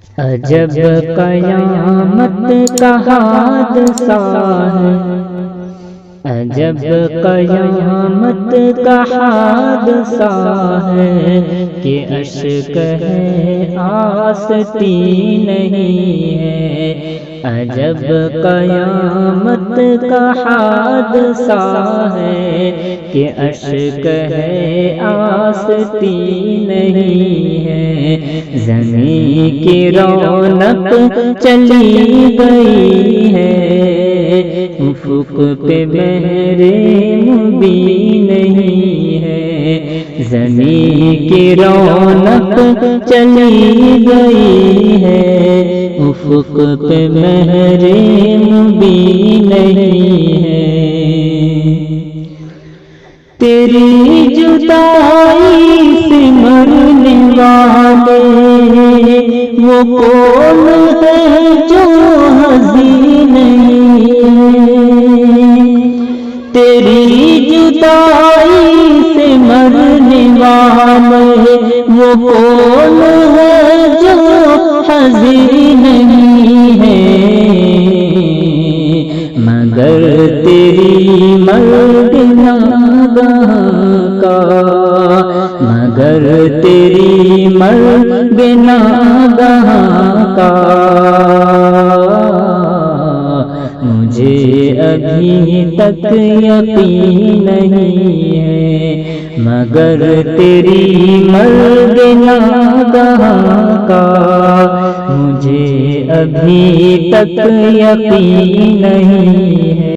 عجب قیامت کا حادثہ ہے، عجب قیامت کا حادثہ ہے کہ اشک ہے آستی نہیں ہے۔ عجب قیامت کا حادثہ ہے کہ اشک ہے آستی نہیں ہے۔ زمین کی رونق چلی گئی ہے، افق پہ میرے مبین نہیں ہے۔ زمین کی رونق چلی گئی ہے، افق پہ میرے مبین نہیں ہے۔ تیری جدائی سے مرنے والے وہ کون ہے جو حزین نہیں ہے۔ تیری جدائی سے مرنے والے وہ کون ہے جو حزین نہیں ہے۔ مگر تیری مرگ ناگہاں کا، مگر تیری مرگ ناگہاں کا مجھے ابھی تک یقین نہیں ہے۔ مگر تیری مرگ ناگہاں کا مجھے ابھی تک یقین نہیں ہے۔